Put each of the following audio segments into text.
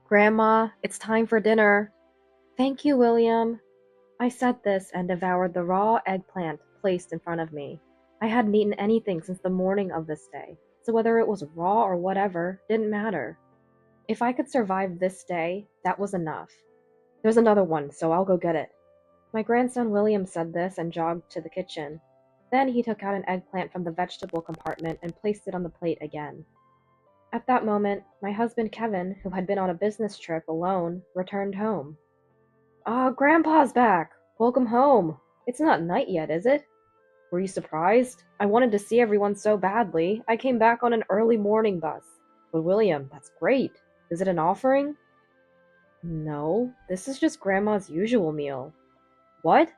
Grandma, it's time for dinner. Thank you, William. I said this and devoured the raw eggplant placed in front of me. I hadn't eaten anything since the morning of this day, so whether it was raw or whatever didn't matter. If I could survive this day, that was enough. There's another one, so I'll go get it. My grandson William said this and jogged to the kitchen. Then he took out an eggplant from the vegetable compartment and placed it on the plate again. At that moment, my husband Kevin, who had been on a business trip alone, returned home. Ah, Grandpa's back! Welcome home! It's not night yet, is it? Were you surprised? I wanted to see everyone so badly, I came back on an early morning bus. But William, that's great. Is it an offering? No, this is just Grandma's usual meal. What?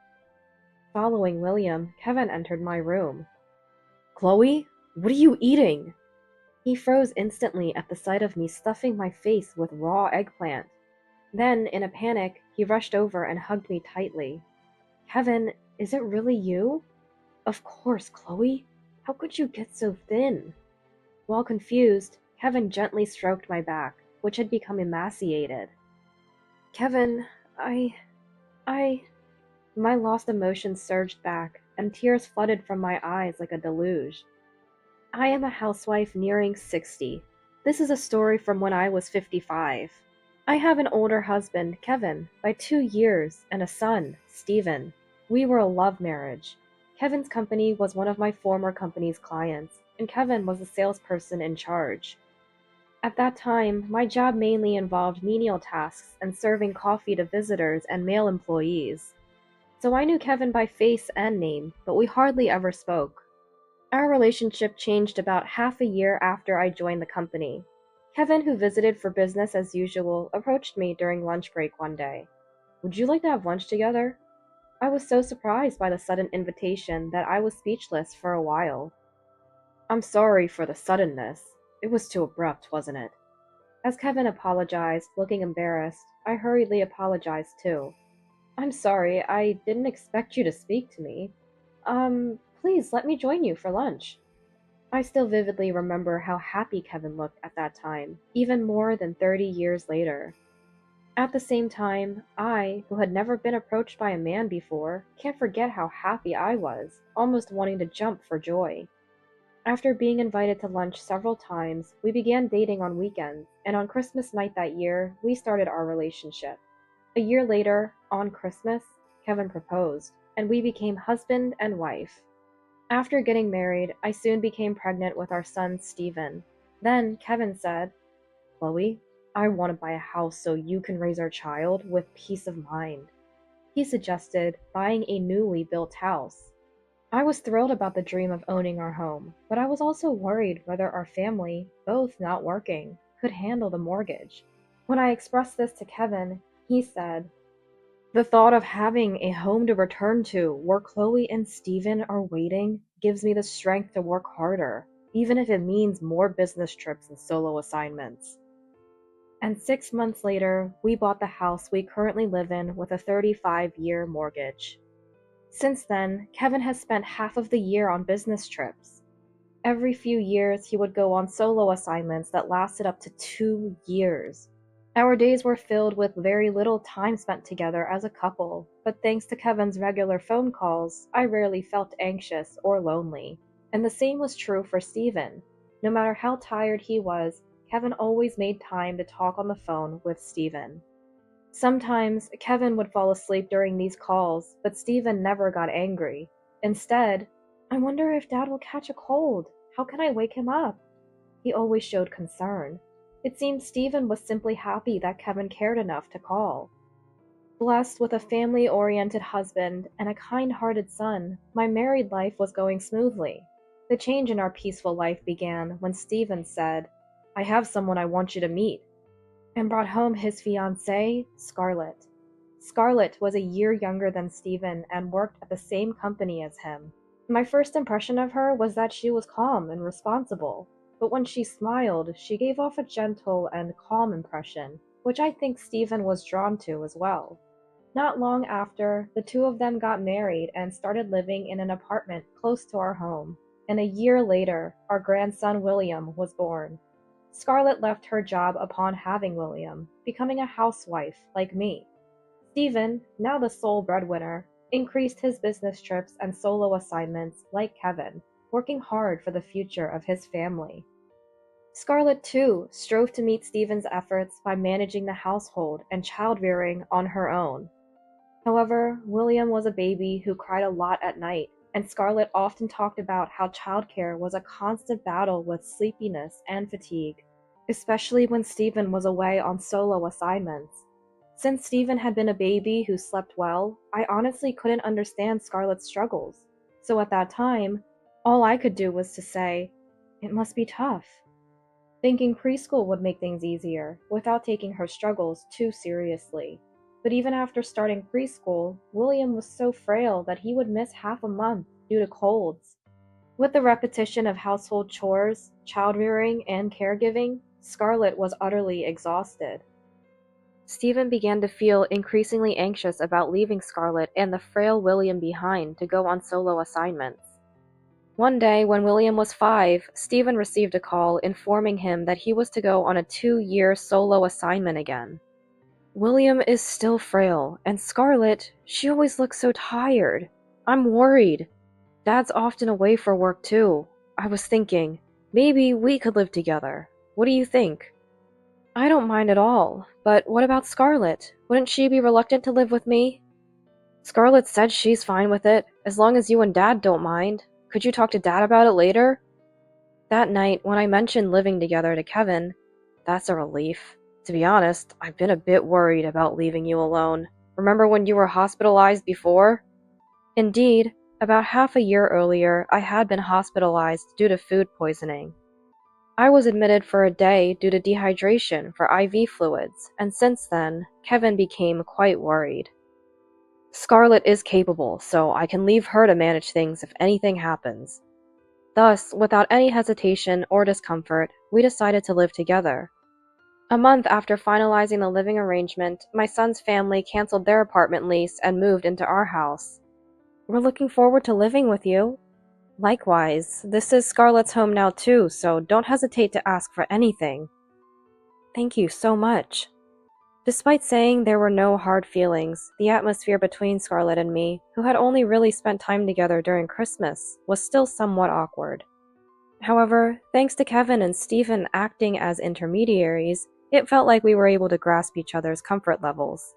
Following William, Kevin entered my room. Chloe, what are you eating? He froze instantly at the sight of me stuffing my face with raw eggplant. Then, in a panic, he rushed over and hugged me tightly. Kevin, is it really you? Of course, Chloe. How could you get so thin? While confused, Kevin gently stroked my back, which had become emaciated. Kevin, I... My lost emotions surged back, and tears flooded from my eyes like a deluge. I am a housewife nearing 60. This is a story from when I was 55. I have an older husband, Kevin, by 2 years, and a son, Stephen. We were a love marriage. Kevin's company was one of my former company's clients, and Kevin was the salesperson in charge. At that time, my job mainly involved menial tasks and serving coffee to visitors and male employees. So I knew Kevin by face and name, but we hardly ever spoke. Our relationship changed about half a year after I joined the company. Kevin, who visited for business as usual, approached me during lunch break one day. Would you like to have lunch together? I was so surprised by the sudden invitation that I was speechless for a while. I'm sorry for the suddenness. It was too abrupt, wasn't it? As Kevin apologized, looking embarrassed, I hurriedly apologized too. I'm sorry, I didn't expect you to speak to me. Please let me join you for lunch. I still vividly remember how happy Kevin looked at that time, even more than 30 years later. At the same time, I, who had never been approached by a man before, can't forget how happy I was, almost wanting to jump for joy. After being invited to lunch several times, we began dating on weekends, and on Christmas night that year, we started our relationship. A year later, on Christmas, Kevin proposed, and we became husband and wife. After getting married, I soon became pregnant with our son, Stephen. Then Kevin said, Chloe, I want to buy a house so you can raise our child with peace of mind. He suggested buying a newly built house. I was thrilled about the dream of owning our home, but I was also worried whether our family, both not working, could handle the mortgage. When I expressed this to Kevin, he said, the thought of having a home to return to where Chloe and Stephen are waiting gives me the strength to work harder, even if it means more business trips and solo assignments. And 6 months later, we bought the house we currently live in with a 35-year mortgage. Since then, Kevin has spent half of the year on business trips. Every few years, he would go on solo assignments that lasted up to 2 years. Our days were filled with very little time spent together as a couple, but thanks to Kevin's regular phone calls, I rarely felt anxious or lonely. And the same was true for Stephen. No matter how tired he was, Kevin always made time to talk on the phone with Stephen. Sometimes, Kevin would fall asleep during these calls, but Stephen never got angry. Instead, I wonder if Dad will catch a cold. How can I wake him up? He always showed concern. It seemed Stephen was simply happy that Kevin cared enough to call. Blessed with a family-oriented husband and a kind-hearted son, my married life was going smoothly. The change in our peaceful life began when Stephen said, I have someone I want you to meet, and brought home his fiancée, Scarlett. Scarlett was a year younger than Stephen and worked at the same company as him. My first impression of her was that she was calm and responsible. But when she smiled, she gave off a gentle and calm impression, which I think Stephen was drawn to as well. Not long after, the two of them got married and started living in an apartment close to our home, and a year later, our grandson William was born. Scarlett left her job upon having William, becoming a housewife like me. Stephen, now the sole breadwinner, increased his business trips and solo assignments like Kevin, working hard for the future of his family. Scarlett, too, strove to meet Stephen's efforts by managing the household and child-rearing on her own. However, William was a baby who cried a lot at night, and Scarlett often talked about how childcare was a constant battle with sleepiness and fatigue, especially when Stephen was away on solo assignments. Since Stephen had been a baby who slept well, I honestly couldn't understand Scarlett's struggles. So at that time, all I could do was to say, "It must be tough," thinking preschool would make things easier, without taking her struggles too seriously. But even after starting preschool, William was so frail that he would miss half a month due to colds. With the repetition of household chores, child-rearing, and caregiving, Scarlett was utterly exhausted. Stephen began to feel increasingly anxious about leaving Scarlett and the frail William behind to go on solo assignments. One day, when William was 5, Stephen received a call informing him that he was to go on a 2-year solo assignment again. "William is still frail, and Scarlett, she always looks so tired. I'm worried. Dad's often away for work too. I was thinking, maybe we could live together. What do you think?" "I don't mind at all, but what about Scarlett? Wouldn't she be reluctant to live with me?" "Scarlett said she's fine with it, as long as you and Dad don't mind. Could you talk to Dad about it later?" That night, when I mentioned living together to Kevin, "That's a relief. To be honest, I've been a bit worried about leaving you alone. Remember when you were hospitalized before?" Indeed, about half a year earlier, I had been hospitalized due to food poisoning. I was admitted for a day due to dehydration for IV fluids, and since then, Kevin became quite worried. "Scarlett is capable, so I can leave her to manage things if anything happens." Thus, without any hesitation or discomfort, we decided to live together. A month after finalizing the living arrangement, my son's family canceled their apartment lease and moved into our house. "We're looking forward to living with you." "Likewise, this is Scarlett's home now too, so don't hesitate to ask for anything." "Thank you so much." Despite saying there were no hard feelings, the atmosphere between Scarlett and me, who had only really spent time together during Christmas, was still somewhat awkward. However, thanks to Kevin and Stephen acting as intermediaries, it felt like we were able to grasp each other's comfort levels.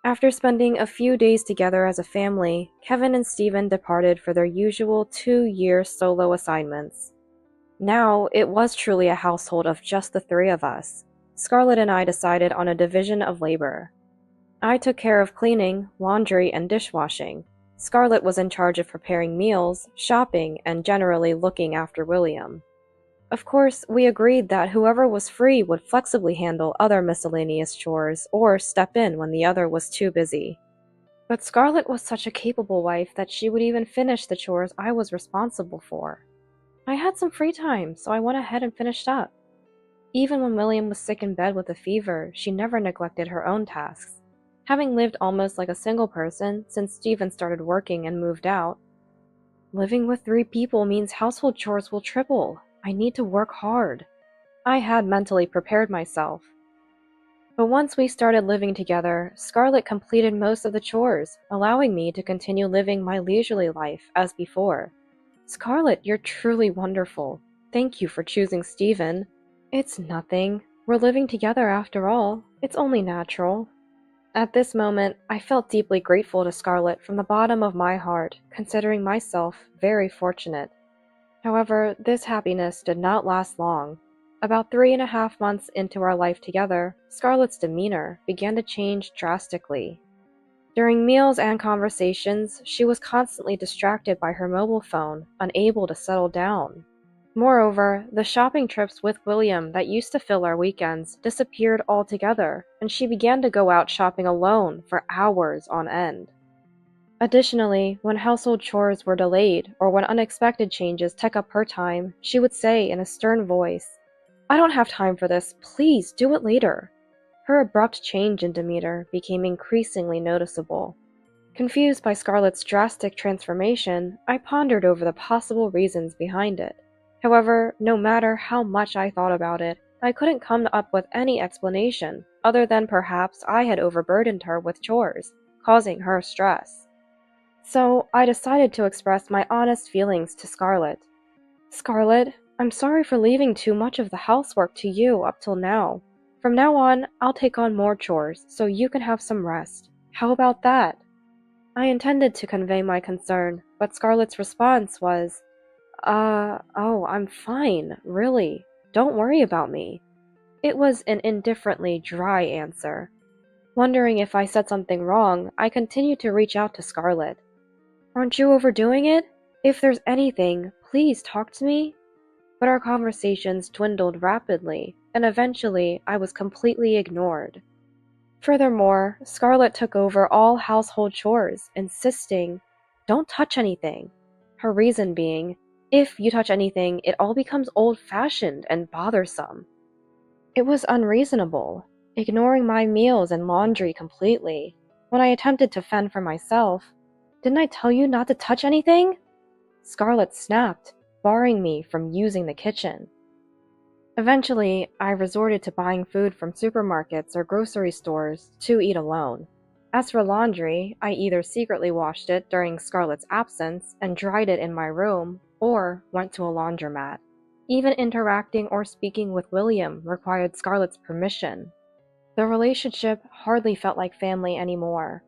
After spending a few days together as a family, Kevin and Stephen departed for their usual 2-year solo assignments. Now, it was truly a household of just the 3 of us. Scarlett and I decided on a division of labor. I took care of cleaning, laundry, and dishwashing. Scarlett was in charge of preparing meals, shopping, and generally looking after William. Of course, we agreed that whoever was free would flexibly handle other miscellaneous chores or step in when the other was too busy. But Scarlett was such a capable wife that she would even finish the chores I was responsible for. I had some free time, so I went ahead and finished up. Even when William was sick in bed with a fever, she never neglected her own tasks. Having lived almost like a single person since Stephen started working and moved out, living with 3 people means household chores will triple. I need to work hard. I had mentally prepared myself. But once we started living together, Scarlett completed most of the chores, allowing me to continue living my leisurely life as before. "Scarlett, you're truly wonderful. Thank you for choosing Stephen." "It's nothing. We're living together after all. It's only natural." At this moment, I felt deeply grateful to Scarlett from the bottom of my heart, considering myself very fortunate. However, this happiness did not last long. About 3.5 months into our life together, Scarlett's demeanor began to change drastically. During meals and conversations, she was constantly distracted by her mobile phone, unable to settle down. Moreover, the shopping trips with William that used to fill our weekends disappeared altogether, and she began to go out shopping alone for hours on end. Additionally, when household chores were delayed or when unexpected changes took up her time, she would say in a stern voice, "I don't have time for this. Please do it later." Her abrupt change in demeanor became increasingly noticeable. Confused by Scarlett's drastic transformation, I pondered over the possible reasons behind it. However, no matter how much I thought about it, I couldn't come up with any explanation, other than perhaps I had overburdened her with chores, causing her stress. So I decided to express my honest feelings to Scarlett. Scarlett, I'm sorry for leaving too much of the housework to you up till now. From now on, I'll take on more chores so you can have some rest. How about that? I intended to convey my concern, but Scarlett's response was, I'm fine, really. Don't worry about me. It was an indifferently dry answer. Wondering if I said something wrong, I continued to reach out to Scarlett. Aren't you overdoing it? If there's anything, please talk to me. But our conversations dwindled rapidly, and eventually I was completely ignored. Furthermore, Scarlett took over all household chores, insisting, "Don't touch anything." Her reason being, if you touch anything, it all becomes old-fashioned and bothersome. It was unreasonable, ignoring my meals and laundry completely. When I attempted to fend for myself, "Didn't I tell you not to touch anything?" Scarlett snapped, barring me from using the kitchen. Eventually, I resorted to buying food from supermarkets or grocery stores to eat alone. As for laundry, I either secretly washed it during Scarlett's absence and dried it in my room, or went to a laundromat. Even interacting or speaking with William required Scarlett's permission. The relationship hardly felt like family anymore.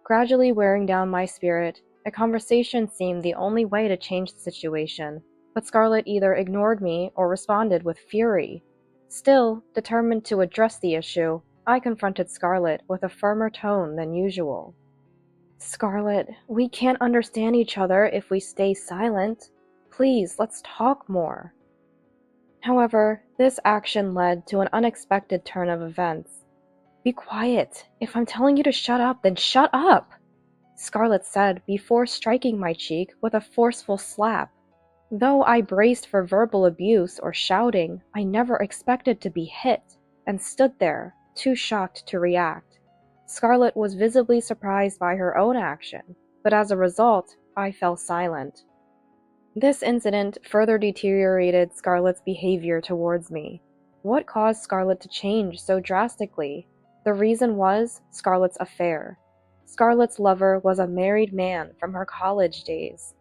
Gradually wearing down my spirit, a conversation seemed the only way to change the situation, but Scarlett either ignored me or responded with fury. Still, determined to address the issue, I confronted Scarlett with a firmer tone than usual. "Scarlett, we can't understand each other if we stay silent. Please, let's talk more." However, this action led to an unexpected turn of events. "Be quiet. If I'm telling you to shut up, then shut up," Scarlett said before striking my cheek with a forceful slap. Though I braced for verbal abuse or shouting, I never expected to be hit, and stood there, too shocked to react. Scarlett was visibly surprised by her own action, but as a result, I fell silent. This incident further deteriorated Scarlett's behavior towards me. What caused Scarlett to change so drastically? The reason was Scarlett's affair. Scarlett's lover was a married man from her college days.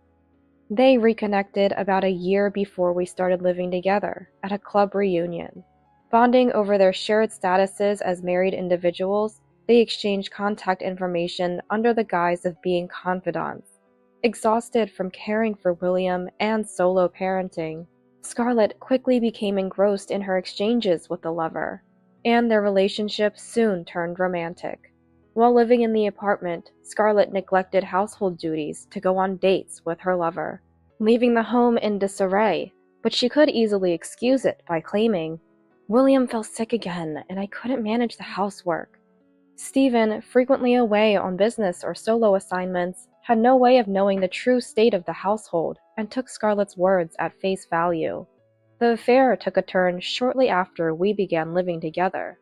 They reconnected about a year before we started living together at a club reunion. Bonding over their shared statuses as married individuals, they exchanged contact information under the guise of being confidants. Exhausted from caring for William and solo parenting, Scarlett quickly became engrossed in her exchanges with the lover, and their relationship soon turned romantic. While living in the apartment, Scarlett neglected household duties to go on dates with her lover, leaving the home in disarray, but she could easily excuse it by claiming, "William fell sick again, and I couldn't manage the housework." Stephen, frequently away on business or solo assignments, had no way of knowing the true state of the household and took Scarlett's words at face value. The affair took a turn shortly after we began living together.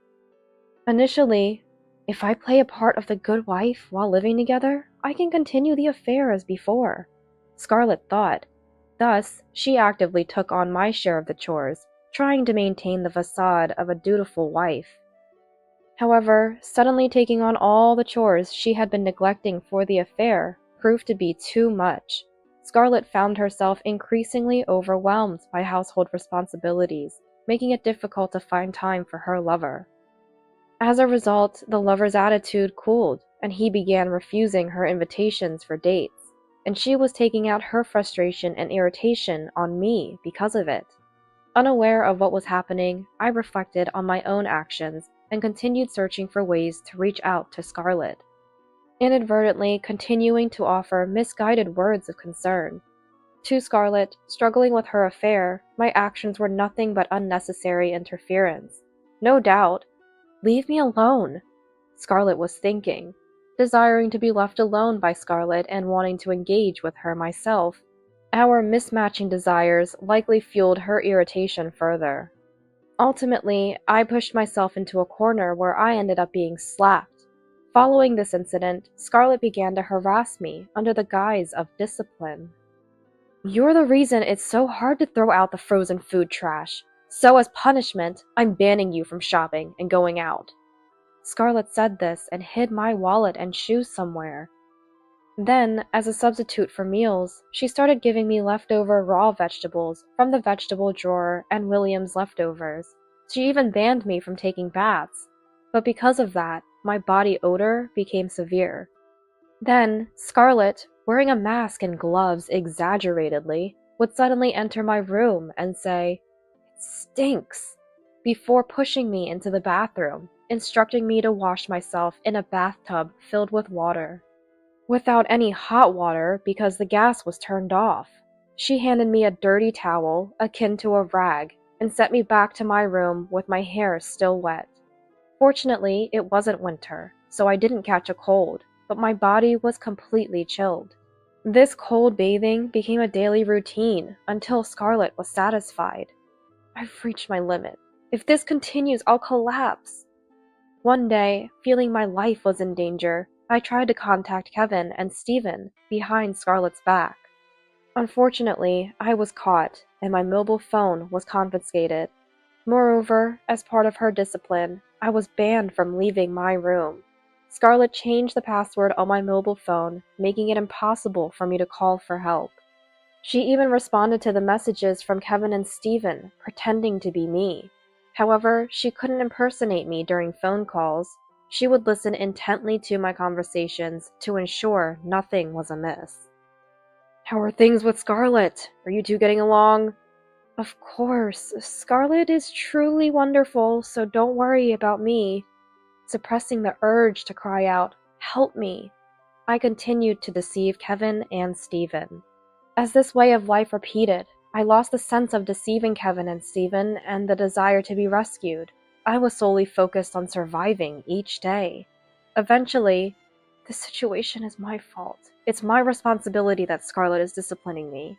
Initially, if I play a part of the good wife while living together, I can continue the affair as before, Scarlett thought. Thus, she actively took on my share of the chores, trying to maintain the facade of a dutiful wife. However, suddenly taking on all the chores she had been neglecting for the affair proved to be too much. Scarlett found herself increasingly overwhelmed by household responsibilities, making it difficult to find time for her lover. As a result, the lover's attitude cooled, and he began refusing her invitations for dates, and she was taking out her frustration and irritation on me because of it. Unaware of what was happening, I reflected on my own actions and continued searching for ways to reach out to Scarlett, inadvertently continuing to offer misguided words of concern. To Scarlett, struggling with her affair, my actions were nothing but unnecessary interference. No doubt, "Leave me alone," Scarlett was thinking, desiring to be left alone by Scarlett and wanting to engage with her myself. Our mismatching desires likely fueled her irritation further. Ultimately, I pushed myself into a corner where I ended up being slapped. Following this incident, Scarlett began to harass me under the guise of discipline. "You're the reason it's so hard to throw out the frozen food trash. So as punishment, I'm banning you from shopping and going out. Scarlett said this and hid my wallet and shoes somewhere. Then, as a substitute for meals, she started giving me leftover raw vegetables from the vegetable drawer and William's leftovers. She even banned me from taking baths. But because of that, my body odor became severe. Then, Scarlett, wearing a mask and gloves exaggeratedly, would suddenly enter my room and say, "It stinks," before pushing me into the bathroom, instructing me to wash myself in a bathtub filled with water. Without any hot water because the gas was turned off. She handed me a dirty towel, akin to a rag, and sent me back to my room with my hair still wet. Fortunately, it wasn't winter, so I didn't catch a cold, but my body was completely chilled. This cold bathing became a daily routine until Scarlett was satisfied. I've reached my limit. If this continues, I'll collapse. One day, feeling my life was in danger, I tried to contact Kevin and Stephen behind Scarlett's back. Unfortunately, I was caught, and my mobile phone was confiscated. Moreover, as part of her discipline, I was banned from leaving my room. Scarlett changed the password on my mobile phone, making it impossible for me to call for help. She even responded to the messages from Kevin and Stephen, pretending to be me. However, she couldn't impersonate me during phone calls. She would listen intently to my conversations to ensure nothing was amiss. "How are things with Scarlett? Are you two getting along?" "Of course, Scarlett is truly wonderful, so don't worry about me." Suppressing the urge to cry out, "Help me!" I continued to deceive Kevin and Stephen. As this way of life repeated, I lost the sense of deceiving Kevin and Stephen and the desire to be rescued. I was solely focused on surviving each day. Eventually, "This situation is my fault. It's my responsibility that Scarlett is disciplining me."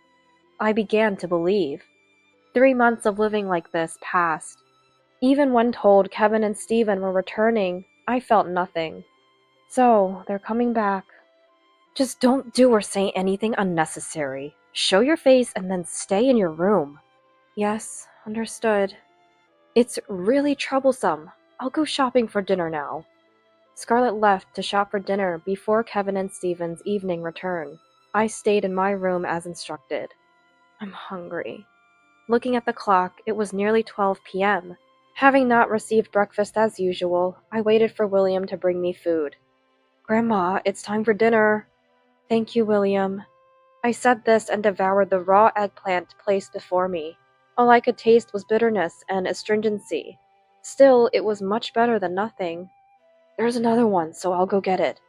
I began to believe. 3 months of living like this passed. Even when told Kevin and Stephen were returning, I felt nothing. So, they're coming back. Just don't do or say anything unnecessary. Show your face and then stay in your room. Yes, understood. It's really troublesome. I'll go shopping for dinner now. Scarlett left to shop for dinner before Kevin and Stephen's evening return. I stayed in my room as instructed. I'm hungry. Looking at the clock, it was nearly 12 p.m. Having not received breakfast as usual, I waited for William to bring me food. "Grandma, it's time for dinner." "Thank you, William." I said this and devoured the raw eggplant placed before me. All I could taste was bitterness and astringency. Still, it was much better than nothing. "There's another one, so I'll go get it."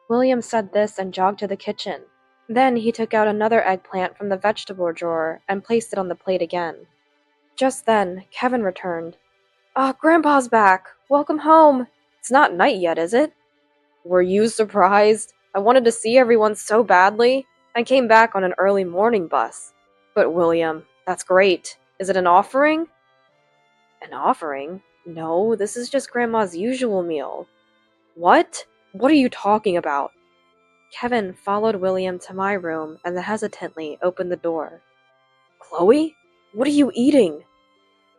William said this and jogged to the kitchen. Then he took out another eggplant from the vegetable drawer and placed it on the plate again. Just then, Kevin returned. Grandpa's back! Welcome home! It's not night yet, is it?" "Were you surprised? I wanted to see everyone so badly. I came back on an early morning bus." "But William, that's great. Is it an offering?" "An offering? No, this is just Grandma's usual meal." "What? What are you talking about?" Kevin followed William to my room and hesitantly opened the door. "Chloe? What are you eating?"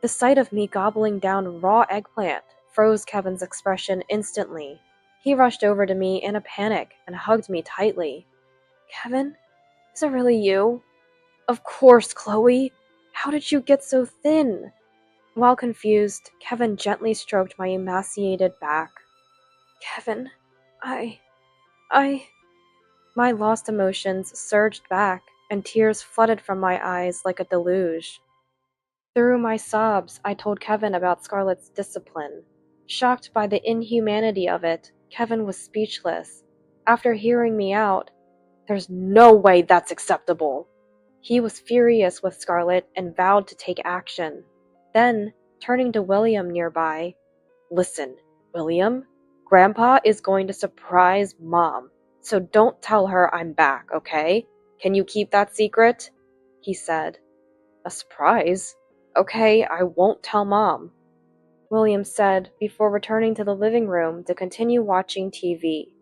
The sight of me gobbling down raw eggplant froze Kevin's expression instantly. He rushed over to me in a panic and hugged me tightly. "Kevin? Is it really you?" "Of course, Chloe! How did you get so thin?" While confused, Kevin gently stroked my emaciated back. "Kevin, I... My lost emotions surged back, and tears flooded from my eyes like a deluge. Through my sobs, I told Kevin about Scarlett's discipline. Shocked by the inhumanity of it, Kevin was speechless. After hearing me out, "There's no way that's acceptable." He was furious with Scarlett and vowed to take action. Then, turning to William nearby, "Listen, William, Grandpa is going to surprise Mom, so don't tell her I'm back, okay? Can you keep that secret?" he said. "A surprise? Okay, I won't tell Mom," William said before returning to the living room to continue watching TV.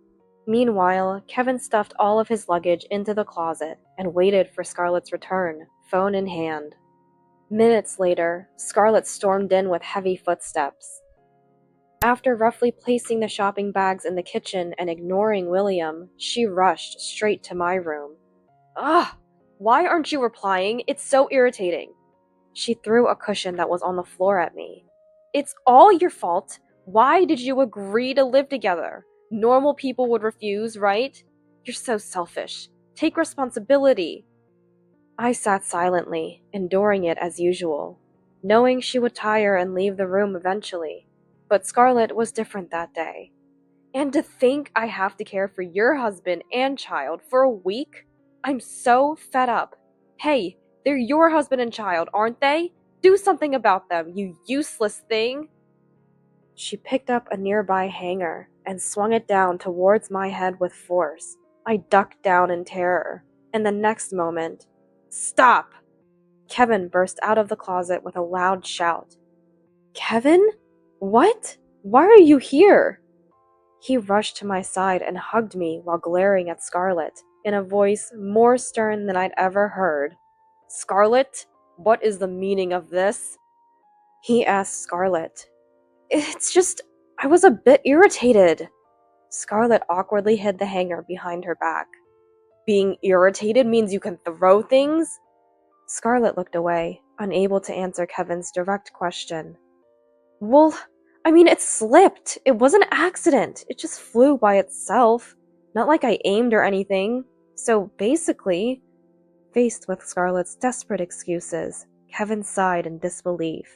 Meanwhile, Kevin stuffed all of his luggage into the closet and waited for Scarlett's return, phone in hand. Minutes later, Scarlett stormed in with heavy footsteps. After roughly placing the shopping bags in the kitchen and ignoring William, she rushed straight to my room. Ugh! Why aren't you replying? It's so irritating. She threw a cushion that was on the floor at me. It's all your fault. Why did you agree to live together? Normal people would refuse, right? You're so selfish. Take responsibility. I sat silently, enduring it as usual, knowing she would tire and leave the room eventually. But Scarlett was different that day. And to think I have to care for your husband and child for a week? I'm so fed up. Hey, they're your husband and child, aren't they? Do something about them, you useless thing! She picked up a nearby hanger and swung it down towards my head with force. I ducked down in terror, and the next moment, stop! Kevin burst out of the closet with a loud shout. Kevin? What? Why are you here? He rushed to my side and hugged me while glaring at Scarlett in a voice more stern than I'd ever heard. Scarlett, what is the meaning of this? He asked Scarlett. It's just, I was a bit irritated. Scarlett awkwardly hid the hanger behind her back. Being irritated means you can throw things? Scarlett looked away, unable to answer Kevin's direct question. Well, it slipped. It was an accident. It just flew by itself. Not like I aimed or anything. So basically, faced with Scarlett's desperate excuses, Kevin sighed in disbelief.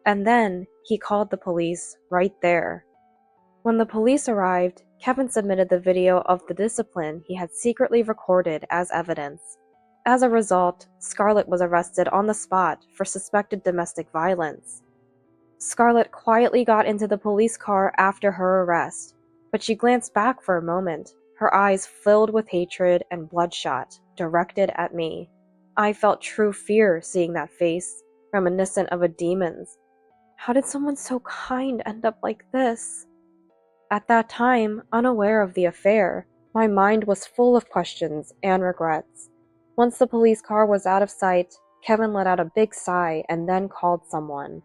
And then he called the police right there. When the police arrived, Kevin submitted the video of the discipline he had secretly recorded as evidence. As a result, Scarlett was arrested on the spot for suspected domestic violence. Scarlett quietly got into the police car after her arrest, but she glanced back for a moment, her eyes filled with hatred and bloodshot, directed at me. I felt true fear seeing that face, reminiscent of a demon's. How did someone so kind end up like this? At that time, unaware of the affair, my mind was full of questions and regrets. Once the police car was out of sight, Kevin let out a big sigh and then called someone.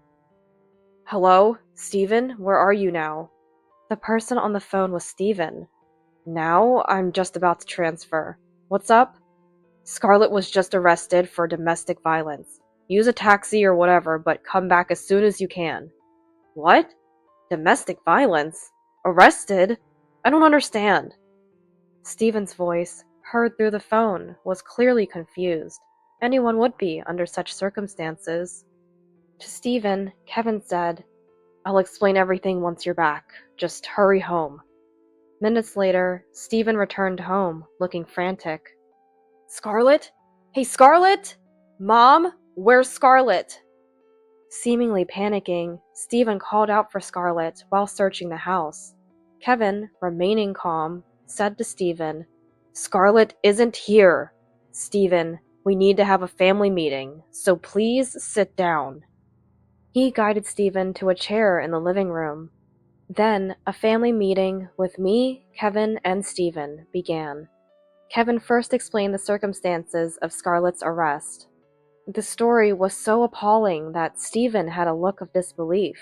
Hello? Steven? Where are you now? The person on the phone was Steven. Now? I'm just about to transfer. What's up? Scarlett was just arrested for domestic violence. Use a taxi or whatever, but come back as soon as you can. What? Domestic violence? Arrested? I don't understand. Steven's voice, heard through the phone, was clearly confused. Anyone would be under such circumstances. To Steven, Kevin said, I'll explain everything once you're back. Just hurry home. Minutes later, Steven returned home, looking frantic. Scarlett? Hey, Scarlett? Mom? Where's Scarlett? Seemingly panicking, Steven called out for Scarlett while searching the house. Kevin, remaining calm, said to Steven, Scarlett isn't here. Steven, we need to have a family meeting, so please sit down. He guided Steven to a chair in the living room. Then, a family meeting with me, Kevin, and Steven began. Kevin first explained the circumstances of Scarlett's arrest. The story was so appalling that Steven had a look of disbelief.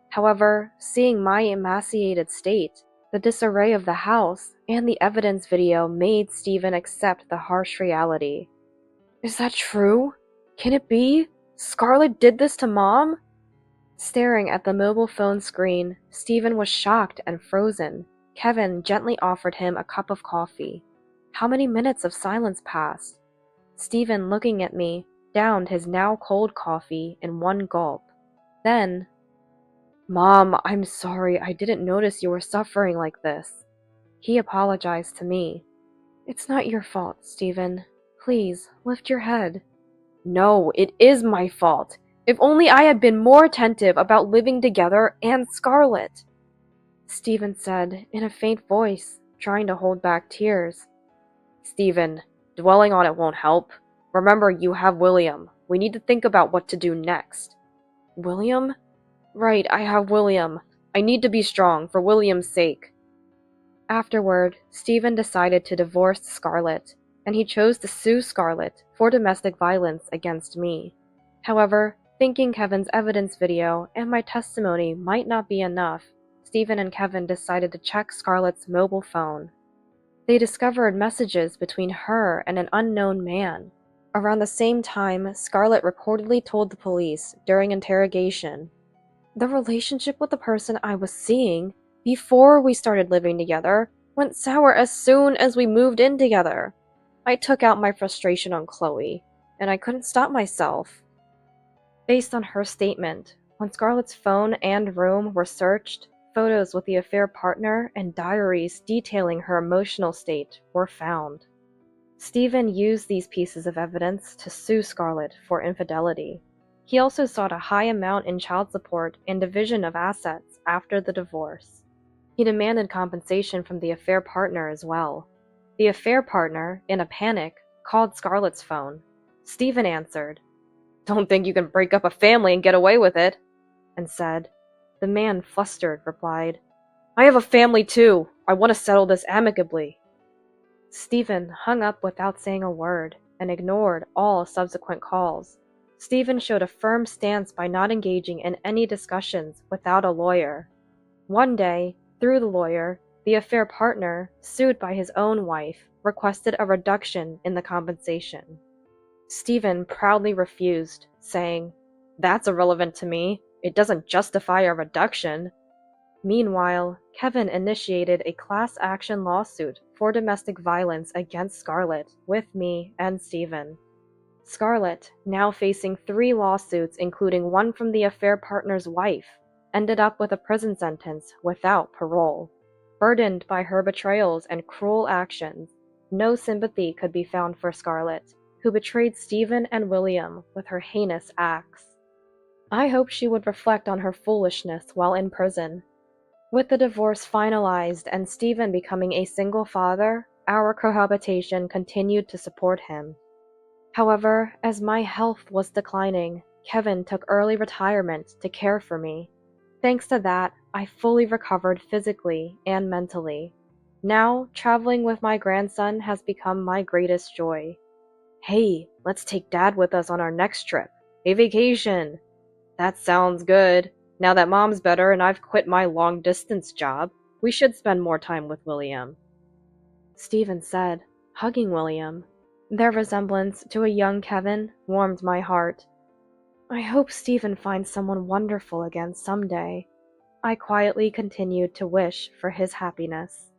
However, seeing my emaciated state, the disarray of the house, and the evidence video made Steven accept the harsh reality. Is that true? Can it be? Scarlett did this to Mom? Staring at the mobile phone screen, Steven was shocked and frozen. Kevin gently offered him a cup of coffee. How many minutes of silence passed? Steven, looking at me, downed his now cold coffee in one gulp. Then, Mom, I'm sorry, I didn't notice you were suffering like this. He apologized to me. It's not your fault, Steven. Please, lift your head. No, it is my fault. If only I had been more attentive about living together and Scarlett. Steven said in a faint voice, trying to hold back tears. Steven, dwelling on it won't help. Remember, you have William. We need to think about what to do next. William? Right, I have William. I need to be strong for William's sake. Afterward, Steven decided to divorce Scarlett, and he chose to sue Scarlett for domestic violence against me. However, Thinking Kevin's evidence video and my testimony might not be enough, Stephen and Kevin decided to check Scarlett's mobile phone. They discovered messages between her and an unknown man. Around the same time, Scarlett reportedly told the police during interrogation, "The relationship with the person I was seeing before we started living together went sour as soon as we moved in together. I took out my frustration on Chloe, and I couldn't stop myself." Based on her statement, when Scarlett's phone and room were searched, photos with the affair partner and diaries detailing her emotional state were found. Stephen used these pieces of evidence to sue Scarlett for infidelity. He also sought a high amount in child support and division of assets after the divorce. He demanded compensation from the affair partner as well. The affair partner, in a panic, called Scarlett's phone. Stephen answered, "Don't think you can break up a family and get away with it," and said. The man, flustered, replied, "I have a family too. I want to settle this amicably." Stephen hung up without saying a word and ignored all subsequent calls. Stephen showed a firm stance by not engaging in any discussions without a lawyer. One day, through the lawyer, the affair partner, sued by his own wife, requested a reduction in the compensation. Stephen proudly refused, saying, "That's irrelevant to me. It doesn't justify a reduction." Meanwhile, Kevin initiated a class action lawsuit for domestic violence against Scarlett with me and Stephen. Scarlett, now facing 3 lawsuits including one from the affair partner's wife, ended up with a prison sentence without parole. Burdened by her betrayals and cruel actions, no sympathy could be found for Scarlett, who betrayed Stephen and William with her heinous acts. I hope she would reflect on her foolishness while in prison. With the divorce finalized and Stephen becoming a single father, our cohabitation continued to support him. However, as my health was declining, Kevin took early retirement to care for me. Thanks to that, I fully recovered physically and mentally. Now, traveling with my grandson has become my greatest joy. "Hey, let's take Dad with us on our next trip. A vacation." "That sounds good. Now that Mom's better and I've quit my long-distance job, we should spend more time with William," Stephen said, hugging William. Their resemblance to a young Kevin warmed my heart. I hope Stephen finds someone wonderful again someday. I quietly continued to wish for his happiness.